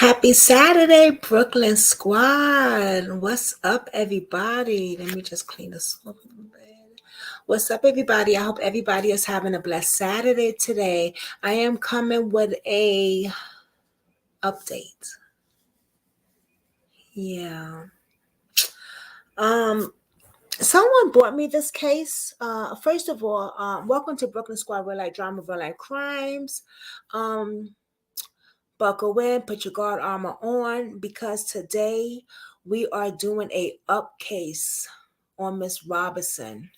Happy Saturday, Brooklyn Squad. What's up, everybody? Let me just clean this up a little bit. What's up, everybody? I hope everybody is having a blessed Saturday today. I am coming with a update. Yeah. Someone brought me this case. First of all, welcome to Brooklyn Squad, real life drama, real life crimes. Buckle in, put your guard armor on, because today we are doing a up case on Miss Robinson.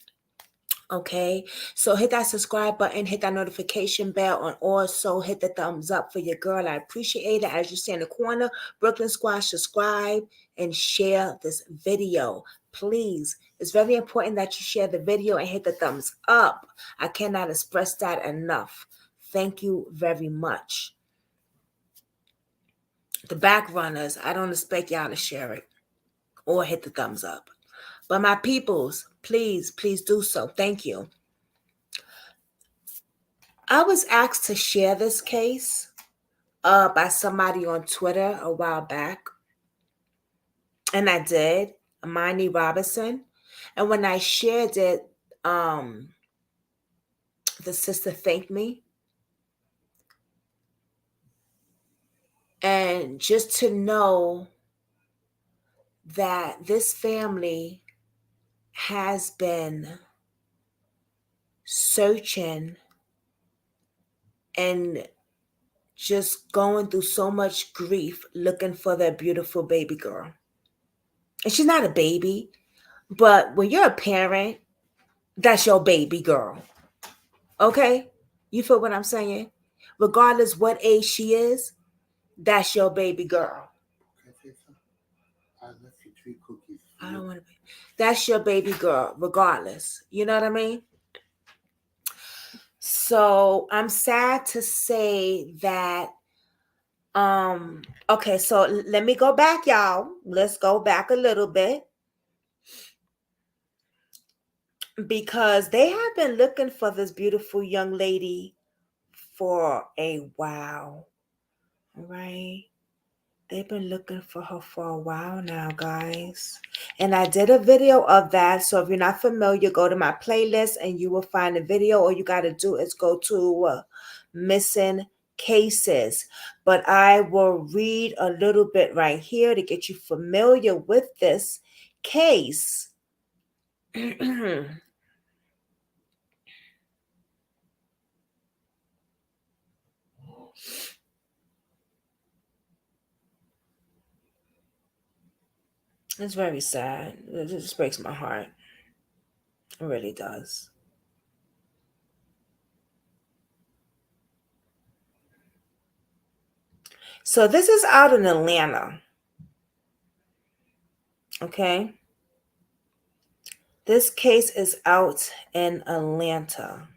Okay, so hit that subscribe button, hit that notification bell, and also hit the thumbs up for your girl. I appreciate it. As you see in the corner, Brooklyn Squad, subscribe and share this video. Please, it's very important that you share the video and hit the thumbs up. I cannot express that enough. Thank you very much. The back runners, I don't expect y'all to share it or hit the thumbs up. But my peoples, please do so. Thank you. I was asked to share this case by somebody on Twitter a while back. And I did, Imani Robinson. And when I shared it, the sister thanked me. And just to know that this family has been searching and just going through so much grief looking for their beautiful baby girl. And she's not a baby, but when you're a parent, that's your baby girl. Okay? You feel what I'm saying? Regardless what age she is, that's your baby girl. I left you 3 cookies. I don't want to be. That's your baby girl, regardless. You know what I mean? So I'm sad to say that okay, so let me go back, y'all. Let's go back a little bit, because they have been looking for this beautiful young lady for a while. Right? They've been looking for her for a while now, guys. And I did a video of that. So if you're not familiar, go to my playlist and you will find a video. All you got to do is go to missing cases. But I will read a little bit right here to get you familiar with this case. It's very sad. It just breaks my heart. It really does. So this is out in Atlanta. Okay. This case is out in Atlanta.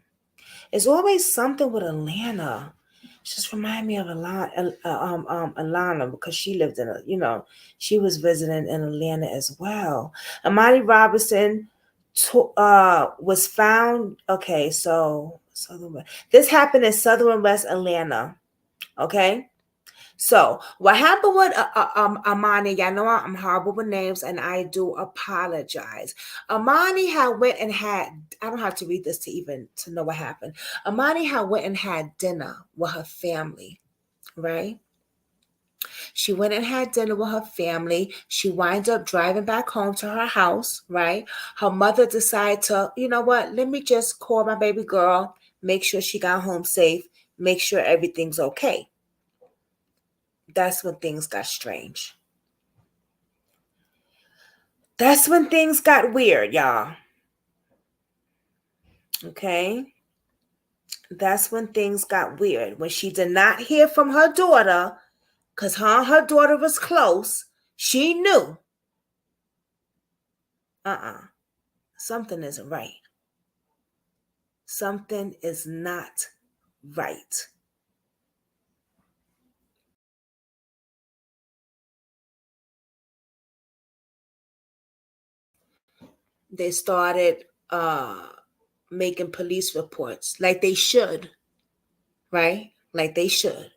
It's always something with Atlanta. It just remind me of Alana, because she lived in she was visiting in Atlanta as well. Imani Robinson was found. Okay, so this happened in Southern West Atlanta. Okay. So what happened with Imani? Y'all know I'm horrible with names, and I do apologize. Imani had went and had. I don't have to read this to know what happened. Imani had went and had dinner with her family, right? She went and had dinner with her family. She winds up driving back home to her house, right? Her mother decided to, you know what? Let me just call my baby girl, make sure she got home safe, make sure everything's okay. That's when things got strange. That's when things got weird, y'all. Okay? That's when things got weird. When she did not hear from her daughter, because her daughter was close, she knew. Something isn't right. Something is not right. They started making police reports like they should, right? Like they should.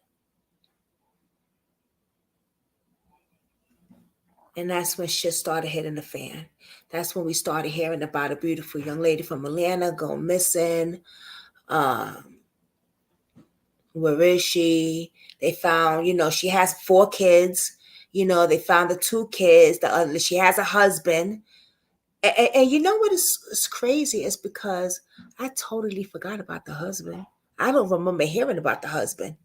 And that's when shit started hitting the fan. That's when we started hearing about a beautiful young lady from Atlanta going missing. Um, where is she? They found, she has 4 kids. They found the 2 kids. The other, she has a husband. And you know what is crazy is because I totally forgot about the husband. I don't remember hearing about the husband.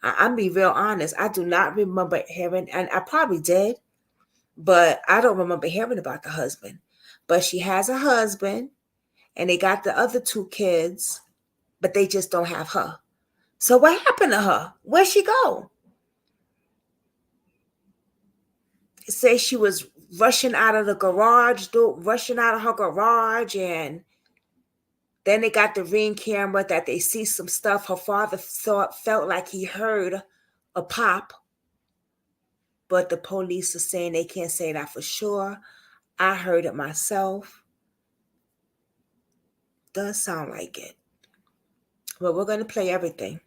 I'm be real honest. I do not remember hearing, and I probably did, but I don't remember hearing about the husband. But she has a husband, and they got the other 2 kids, but they just don't have her. So what happened to her? Where'd she go? It says she was rushing out of the garage, rushing out of her garage, and then they got the ring camera that they see some stuff. Her father felt like he heard a pop, but the police are saying they can't say that for sure. I heard it myself. Does sound like it. But we're going to play everything.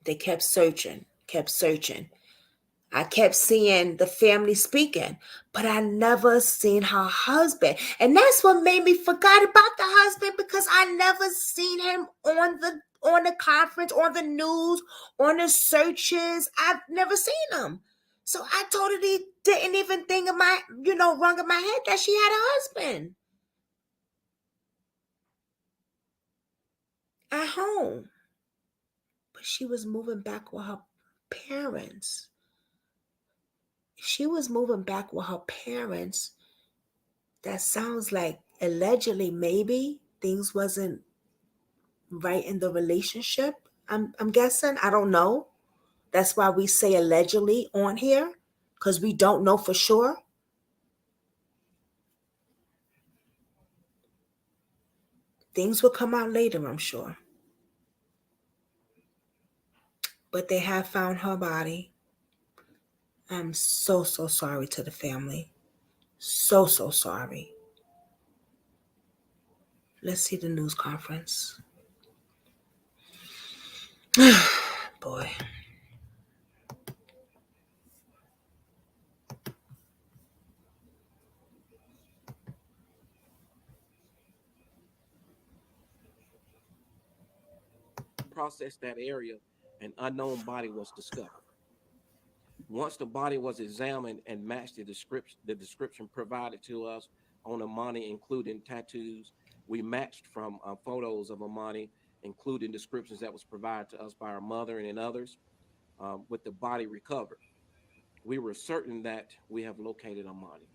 They kept searching, kept searching. I kept seeing the family speaking, but I never seen her husband. And that's what made me forget about the husband, because I never seen him on the conference, on the news, on the searches. I've never seen him. So I totally didn't even think of rung in my head that she had a husband at home. But she was moving back with her parents. If she was moving back with her parents, that sounds like allegedly maybe things wasn't right in the relationship. I'm guessing. I don't know. That's why we say allegedly on here, because we don't know for sure. Things will come out later, I'm sure. But they have found her body. I'm so sorry to the family. So sorry. Let's see the news conference. Boy. Processed that area, an unknown body was discovered. Once the body was examined and matched the description provided to us on Imani, including tattoos, we matched from photos of Imani, including descriptions that was provided to us by our mother and others, with the body recovered. We were certain that we have located Imani.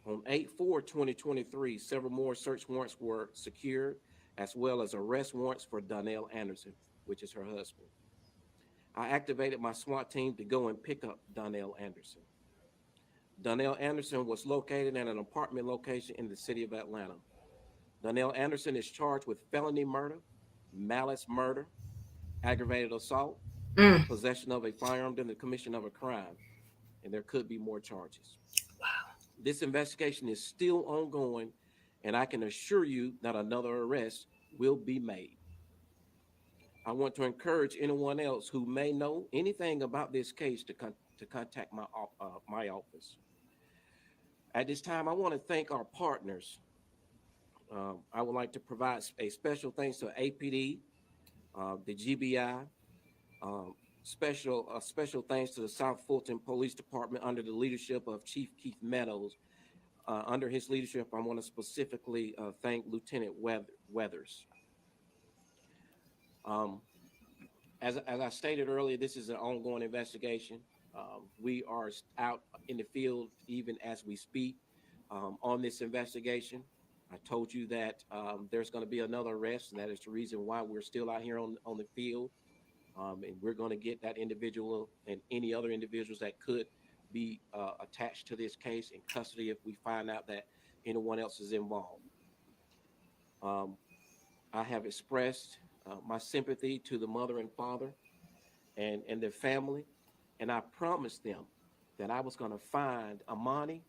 On 8/4/2023, several more search warrants were secured, as well as arrest warrants for Donnell Anderson, which is her husband. I activated my SWAT team to go and pick up Donnell Anderson. Donnell Anderson was located at an apartment location in the city of Atlanta. Donnell Anderson is charged with felony murder, malice murder, aggravated assault, Mm. possession of a firearm during the commission of a crime, and there could be more charges. This investigation is still ongoing, and I can assure you that another arrest will be made. I want to encourage anyone else who may know anything about this case to contact my office. At this time, I want to thank our partners. I would like to provide a special thanks to APD, the GBI, special thanks to the South Fulton Police Department under the leadership of Chief Keith Meadows. Under his leadership, I want to specifically thank Lieutenant Weathers. Um, as I stated earlier, this is an ongoing investigation. We are out in the field even as we speak on this investigation. I told you that there's going to be another arrest, and that is the reason why we're still out here on the field. And we're going to get that individual and any other individuals that could be attached to this case in custody if we find out that anyone else is involved. Um, I have expressed my sympathy to the mother and father and their family, and I promised them that I was going to find Imani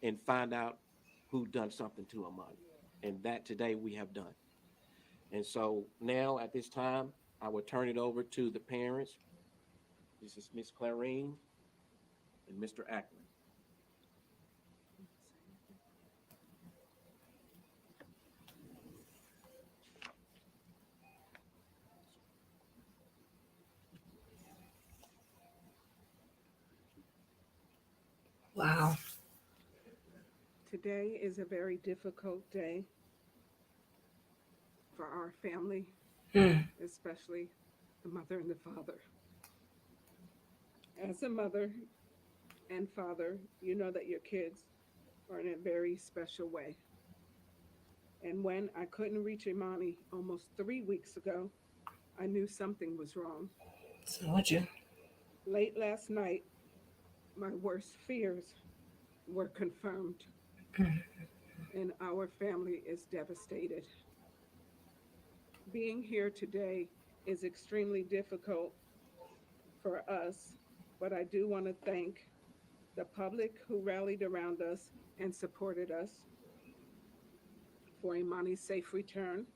and find out who done something to Imani, and that today we have done. And so now at this time, I will turn it over to the parents This is Miss Clarine and Mr. Ackman. Wow. Today is a very difficult day for our family, Hmm. especially the mother and the father. As a mother and father, you know that your kids are in a very special way. And when I couldn't reach Imani almost 3 weeks ago, I knew something was wrong. So what you? Late last night, my worst fears were confirmed, and our family is devastated. Being here today is extremely difficult for us, but I do want to thank the public who rallied around us and supported us for Imani's safe return.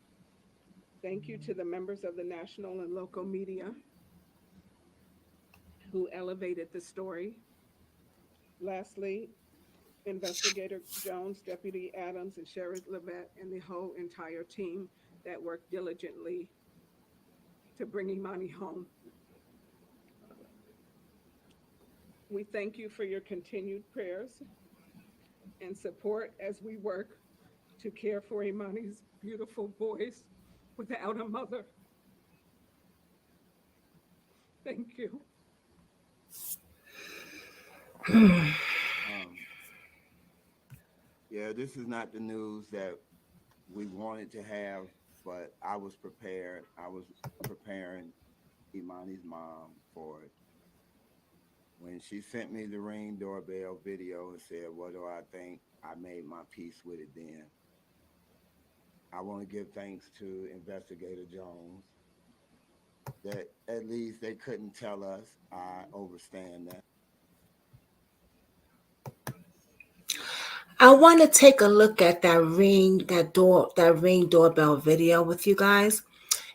Thank you to the members of the national and local media who elevated the story. Lastly, Investigator Jones, Deputy Adams, and Sheriff Levette, and the whole entire team that worked diligently to bring Imani home. We thank you for your continued prayers and support as we work to care for Imani's beautiful voice without a mother. Thank you. Um, yeah, this is not the news that we wanted to have, but I was prepared. I was preparing Imani's mom for it. When she sent me the Ring doorbell video and said, "What do I think?" I made my peace with it then. I want to give thanks to Investigator Jones that at least they couldn't tell us. I overstand that. I want to take a look at that ring doorbell video with you guys.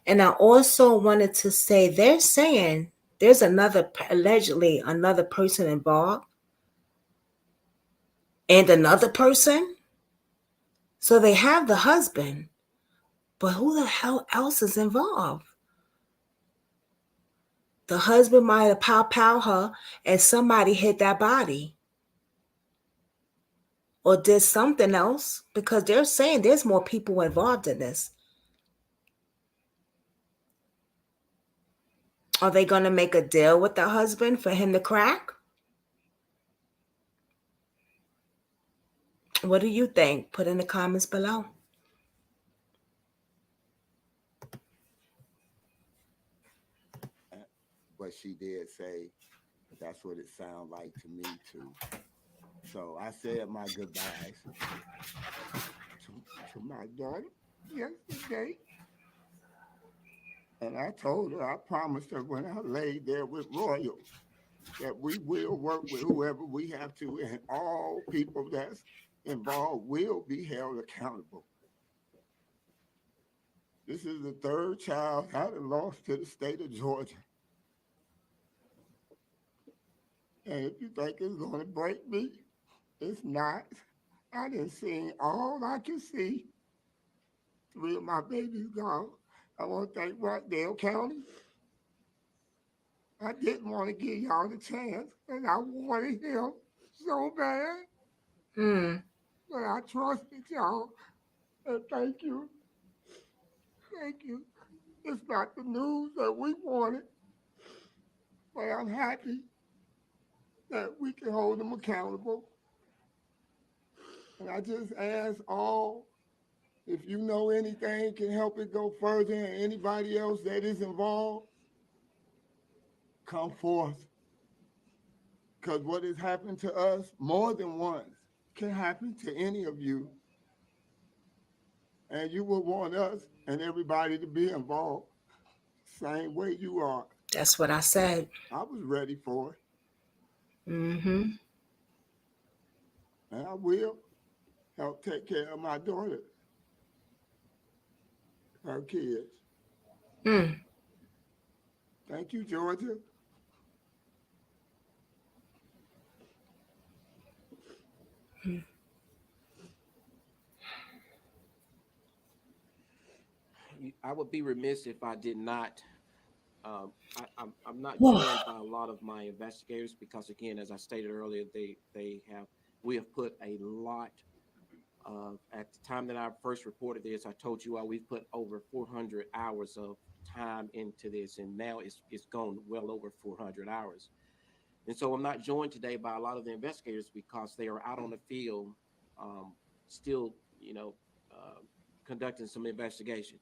And I also wanted to say they're saying there's allegedly another person involved and another person. So they have the husband, but who the hell else is involved? The husband might have pow her and somebody hit that body or did something else because they're saying there's more people involved in this. Are they going to make a deal with the husband for him to crack? What do you think? Put in the comments below. But she did say that's what it sounded like to me too. So I said my goodbyes to, to my daughter yesterday. And I told her, I promised her when I laid there with Royal that we will work with whoever we have to, and all people that's involved will be held accountable. This is the third child I done lost to the state of Georgia. And if you think it's going to break me, it's not. I done seen all I can see. Three of my babies gone. I want to thank Rockdale County. I didn't want to give y'all the chance, and I wanted him so bad, Hmm. but I trusted y'all. And thank you. Thank you. It's not the news that we wanted, but I'm happy that we can hold them accountable. And I just ask all, if you know anything can help it go further and anybody else that is involved, come forth. Because what has happened to us more than once can happen to any of you. And you will want us and everybody to be involved same way you are. That's what I said. I was ready for it, Mm-hmm. and I will help take care of my daughter, her kids. Mm. Thank you, Georgia. I would be remiss if I did not. I'm not Whew. joined by a lot of my investigators because, again, as I stated earlier, they have we have put a lot at the time that I first reported this. I told you all we've put over 400 hours of time into this, and now it's gone well over 400 hours. And so I'm not joined today by a lot of the investigators because they are out on the field, um, still, uh, conducting some investigation.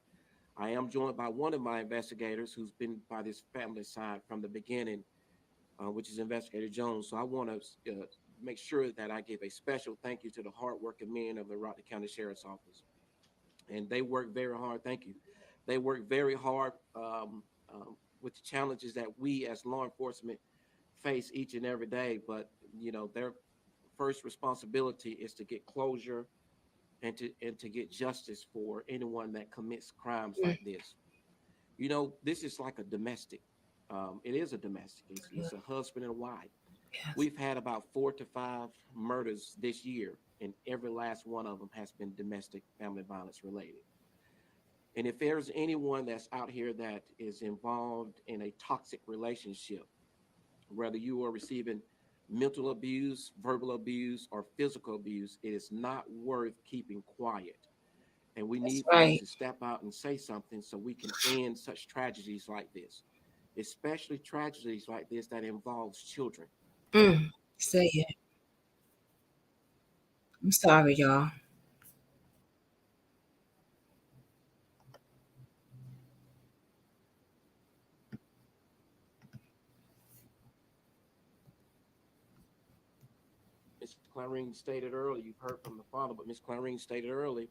I am joined by one of my investigators who's been by this family side from the beginning, which is Investigator Jones. So I want to make sure that I give a special thank you to the hardworking men of the Rockland County Sheriff's Office. And they work very hard. Thank you. They work very hard with the challenges that we as law enforcement face each and every day. But their first responsibility is to get closure and to get justice for anyone that commits crimes like this. This is like a domestic. It is a domestic. It's a husband and wife. Yes. We've had about 4 to 5 murders this year, and every last one of them has been domestic family violence related. And if there's anyone that's out here that is involved in a toxic relationship, whether you are receiving mental abuse, verbal abuse, or physical abuse, it is not worth keeping quiet. And we That's need for you right. to step out and say something so we can end such tragedies like this, especially tragedies like this that involves children. Mm. Say it. I'm sorry, y'all. Miss Clarine stated earlier, you've heard from the father, but Miss Clarine stated earlier,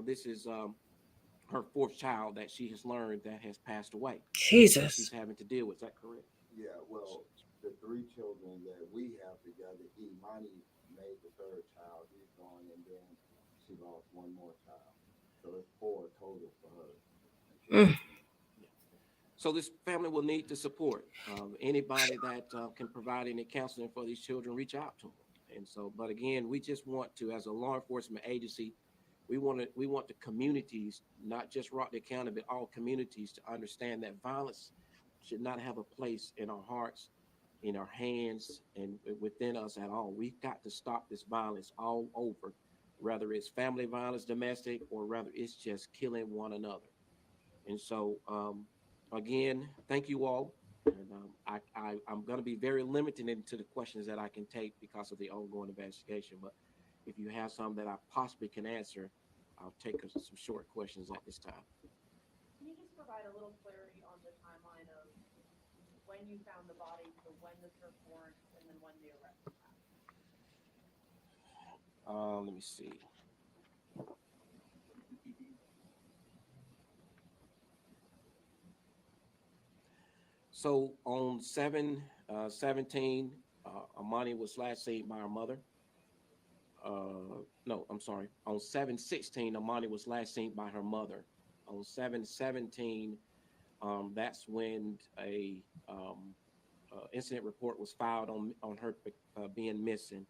this is her fourth child that she has learned that has passed away, that she's Jesus. having to deal with. Is that correct? Yeah, well, the three children that we have together, Imani made the third child. He's gone, and then she lost one more child. So it's four total for her. And she's Mm. Yeah. So this family will need the support. Anybody that can provide any counseling for these children, reach out to them. And so, but again, we just want to, as a law enforcement agency, we want the communities, not just Rockdale County, but all communities, to understand that violence should not have a place in our hearts, in our hands, and within us at all. We've got to stop this violence all over, whether it's family violence, domestic, or rather it's just killing one another. And so, again, thank you all. And I'm going to be very limited into the questions that I can take because of the ongoing investigation. But if you have some that I possibly can answer, I'll take some short questions at this time. Can you just provide a little clarity on the timeline of when you found the body to when the search warrant and then when the arrest happened? Let me see. So on 7/17, Imani was last seen by her mother. No, I'm sorry. On 7/16, Imani was last seen by her mother. On 7/17, that's when a incident report was filed on her being missing.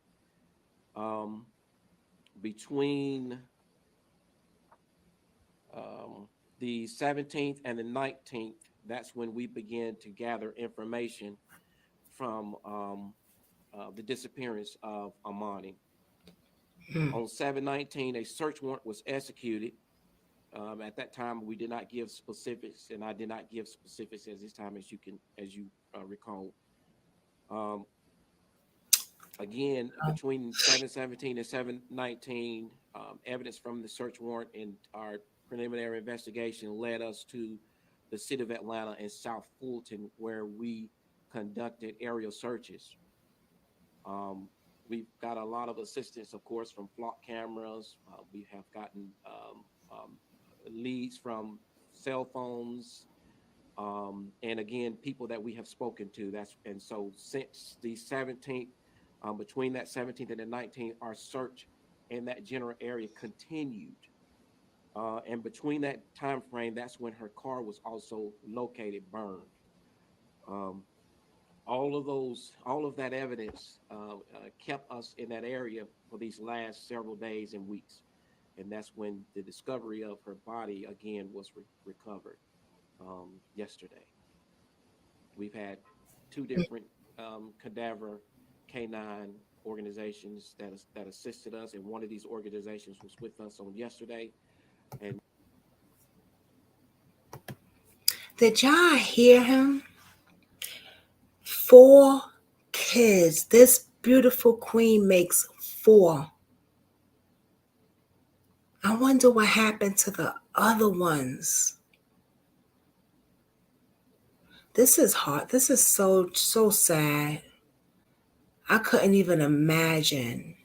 Um, between um, the 17th and the 19th, that's when we began to gather information from the disappearance of Amani. Mm. On 7/19, a search warrant was executed. At that time, we did not give specifics, and I did not give specifics as this time, as you recall. Um, Again, between 7/17 and 7/19, evidence from the search warrant and our preliminary investigation led us to the city of Atlanta and South Fulton, where we conducted aerial searches. Um, we've got a lot of assistance, of course, from flock cameras. We have gotten leads from cell phones, and again, people that we have spoken to. So since the 17th, between that 17th and the 19th, our search in that general area continued. And between that time frame, that's when her car was also located, burned. Um, all of that evidence kept us in that area for these last several days and weeks. And that's when the discovery of her body again was recovered yesterday. We've had two different cadaver canine organizations that assisted us, and one of these organizations was with us on yesterday. And Did y'all hear him? 4 kids. This beautiful queen makes 4. I wonder what happened to the other ones. This is hard. This is so sad. I couldn't even imagine.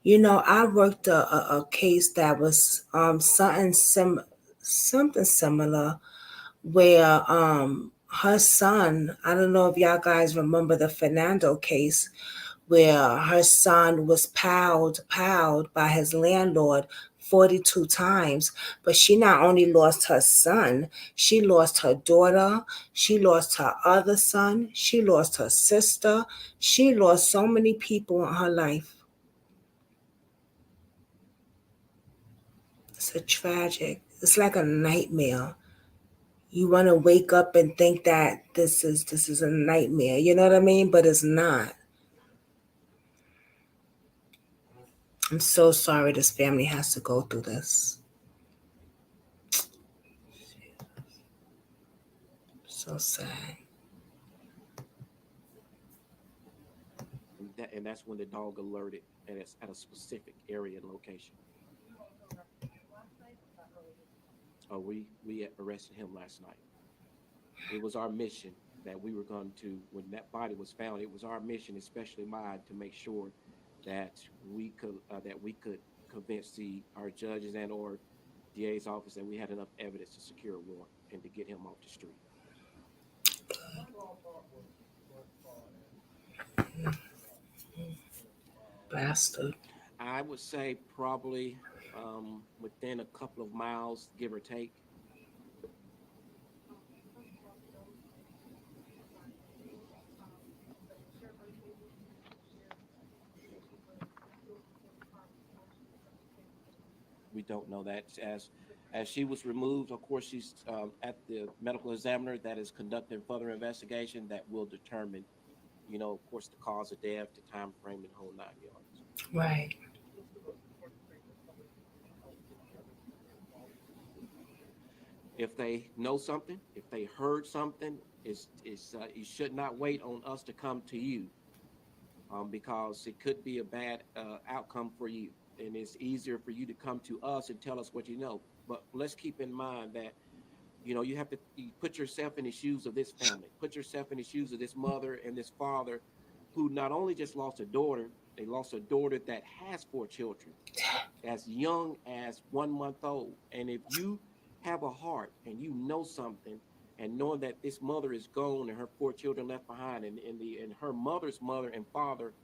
I worked a case that was something similar where her son, I don't know if y'all guys remember the Fernando case, where her son was piled by his landlord 42 times. But she not only lost her son, she lost her daughter, she lost her other son, she lost her sister, she lost so many people in her life. It's a tragic, it's like a nightmare. You want to wake up and think that this is a nightmare, you know what I mean? But it's not. I'm so sorry this family has to go through this. So sad. and that's when the dog alerted, and it's at a specific area and location. We arrested him last night. It was our mission that we were going to, when that body was found, it was our mission, especially mine, to make sure that we could convince our judges and or DA's office that we had enough evidence to secure a warrant and to get him off the street. Bastard. I would say probably within a couple of miles, give or take. We don't know that. As she was removed, of course, she's at the medical examiner that is conducting further investigation that will determine, of course, the cause of death, the time frame, and the whole 9 yards. Right. If they know something, if they heard something, you should not wait on us to come to you, because it could be a bad outcome for you. And it's easier for you to come to us and tell us what you know. But let's keep in mind that you have to put yourself in the shoes of this family, put yourself in the shoes of this mother and this father, who not only just lost a daughter, they lost a daughter that has 4 children, as young as 1 month old. And if you have a heart and you know something, and knowing that this mother is gone and her 4 children left behind, and her mother's mother and father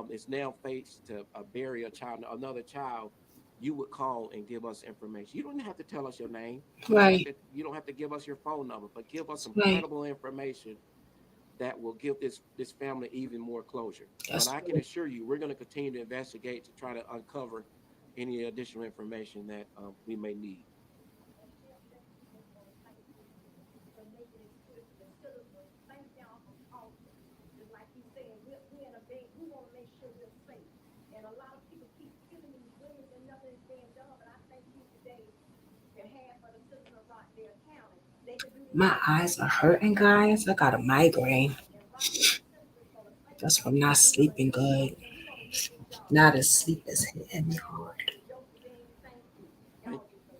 is now faced to bury another child, you would call and give us information. You don't have to tell us your name. Right. You don't have to give us your phone number, but give us some Right. credible information that will give this family even more closure. But That's I can assure you, we're going to continue to investigate to try to uncover any additional information that we may need. For making it clear to the citizens. Thank y'all for talking. Just like you said, we're in a big, we want to make sure we're safe. And a lot of people keep killing these women and nothing is being done. But I think you today can have for the citizens of Rockdale County. They could do this my every eyes day. are hurting, guys. I got a migraine. And Rockdale citizens for the sake That's of from not we're gonna sleeping do good. this and we're gonna get this job Now done. the Thank sleep you. is hitting me hard. Josephine, thank you. Thank, Y'all be so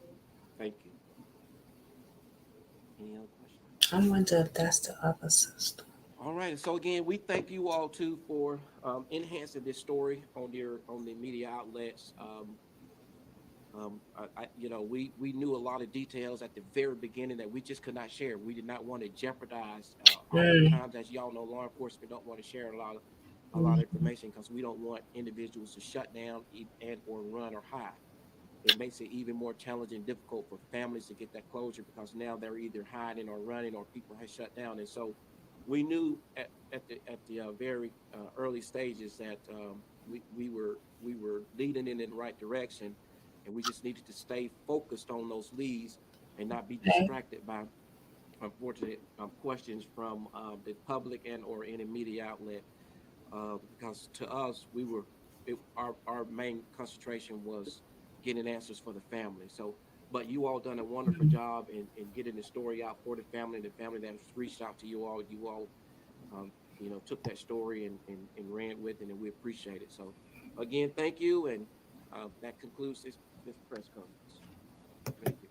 thank you. Any other questions? I wonder if that's the other sister. All right. So again, we thank you all too for enhancing this story on the media outlets. We knew a lot of details at the very beginning that we just could not share. We did not want to jeopardize. Mm, Oftentimes, as y'all know, law enforcement don't want to share a lot of mm, information because we don't want individuals to shut down and or run or hide. It makes it even more challenging and difficult for families to get that closure because now they're either hiding or running or people have shut down. And so we knew at the very early stages that we were leading in the right direction, and we just needed to stay focused on those leads and not be Okay. distracted by unfortunate questions from the public and or any media outlet. Because to us, our main concentration was getting answers for the family. So, but you all done a wonderful Mhm. job in getting the story out for the family. The family that reached out to you all, um, took that story and ran with it, and we appreciate it. So, again, thank you, and that concludes this press conference. Thank you.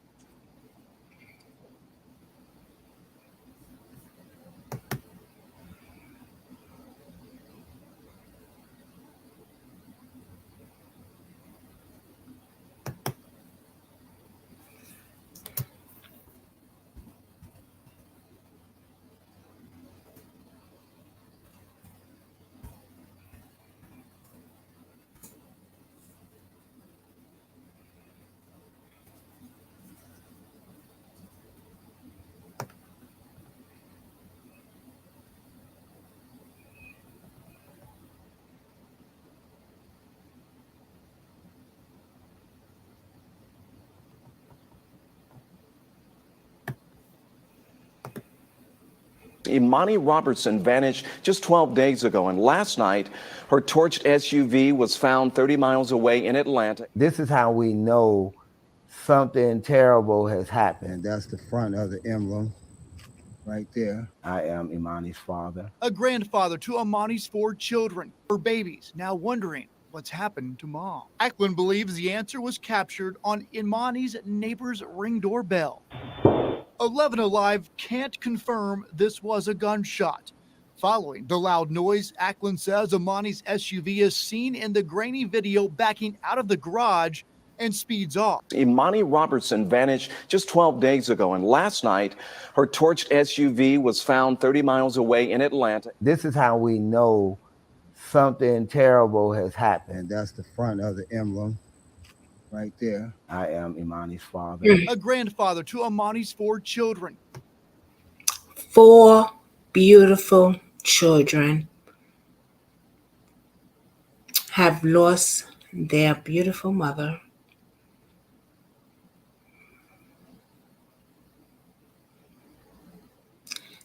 Imani Robinson vanished just 12 days ago, and last night, her torched SUV was found 30 miles away in Atlanta. This is how we know something terrible has happened. And that's the front of the emblem right there. I am Imani's father. A grandfather to Imani's 4 children, her babies, now wondering what's happened to mom. Ackland believes the answer was captured on Imani's neighbor's ring doorbell. 11 Alive can't confirm this was a gunshot. Following the loud noise, Ackland says Imani's SUV is seen in the grainy video backing out of the garage and speeds off. Imani Robertson vanished just 12 days ago, and last night, her torched SUV was found 30 miles away in Atlanta. This is how we know something terrible has happened. And that's the front of the emblem right there. I am Imani's father. A grandfather to Imani's 4 children. 4 beautiful children have lost their beautiful mother.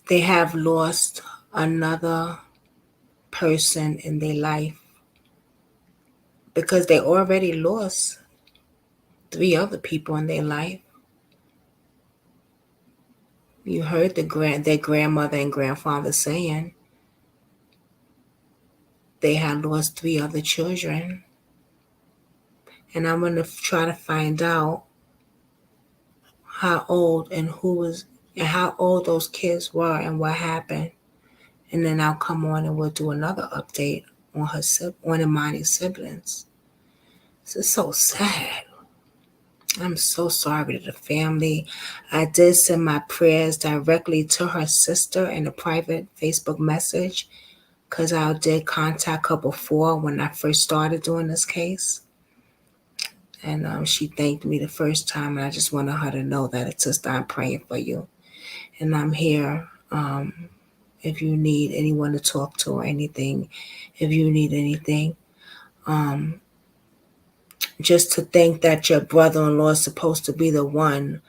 They have lost another person in their life because they already lost 3 other people in their life. You heard their grandmother and grandfather saying they had lost 3 other children. And I'm going to try to find out how old and how old those kids were and what happened. And then I'll come on and we'll do another update on Imani's siblings. This is so sad. I'm so sorry to the family. I did send my prayers directly to her sister in a private Facebook message because I did contact her before when I first started doing this case. And she thanked me the first time, and I just wanted her to know that it's just I'm praying for you. And I'm here if you need anyone to talk to or anything, if you need anything. Just to think that your brother-in-law is supposed to be the one,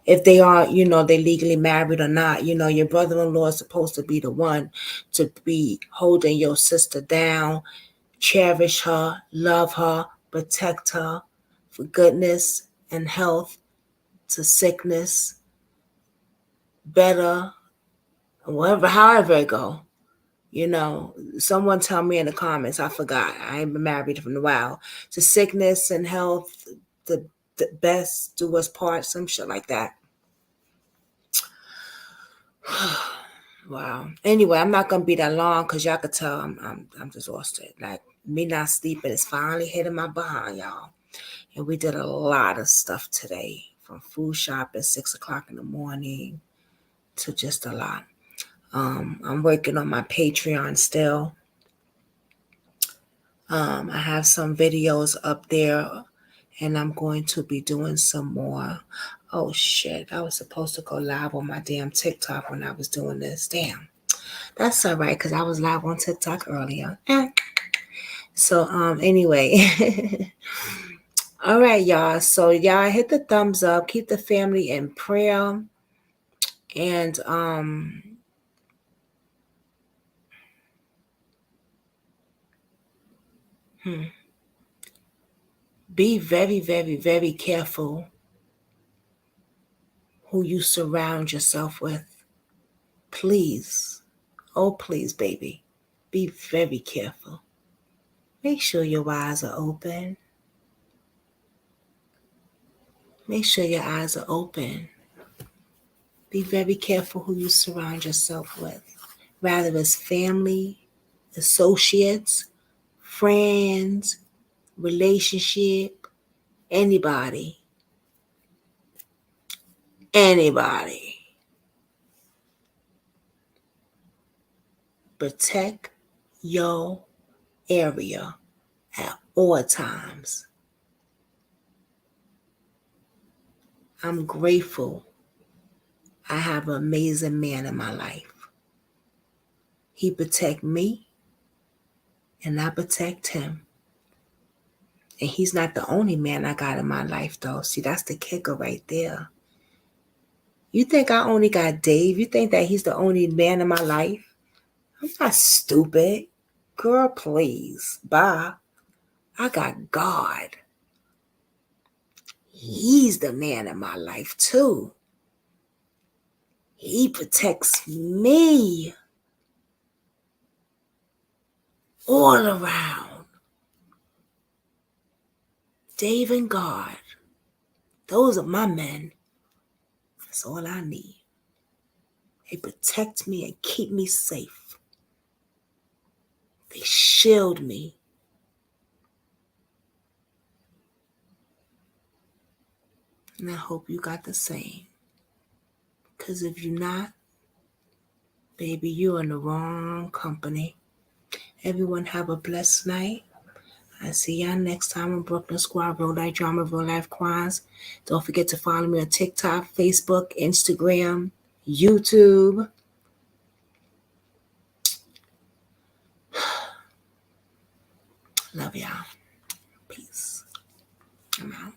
if they are, they legally married or not, your brother-in-law is supposed to be the one to be holding your sister down, cherish her, love her, protect her for goodness and health to sickness, better, however it go. Someone tell me in the comments. I forgot. I ain't been married for a while. To sickness and health, the best do us part, some shit like that. Wow. Anyway, I'm not gonna be that long because y'all could tell I'm exhausted. Like me not sleeping is finally hitting my behind, y'all. And we did a lot of stuff today, from food shopping 6 o'clock in the morning to just a lot. I'm working on my Patreon still. I have some videos up there, and I'm going to be doing some more. Oh shit, I was supposed to go live on my damn TikTok when I was doing this. Damn. That's all right, because I was live on TikTok earlier. So anyway. All right, y'all. So y'all hit the thumbs up. Keep the family in prayer. And be very, very, very careful who you surround yourself with. Please. Oh, please, baby. Be very careful. Make sure your eyes are open. Make sure your eyes are open. Be very careful who you surround yourself with, rather it's family, associates, friends, relationship, anybody. Anybody. Protect your area at all times. I'm grateful I have an amazing man in my life. He protect me and I protect him. And he's not the only man I got in my life though. See, that's the kicker right there. You think I only got Dave? You think that he's the only man in my life? I'm not stupid. Girl, please. Bye. I got God. He's the man in my life too. He protects me all around. Dave and God. Those are my men. That's all I need. They protect me and keep me safe. They shield me. And I hope you got the same. Because if you're not, baby, you're in the wrong company. Everyone have a blessed night. I see y'all next time on Brooklyn Squad, Real Life Drama, Real Life Crimes. Don't forget to follow me on TikTok, Facebook, Instagram, YouTube. Love y'all. Peace. I'm out.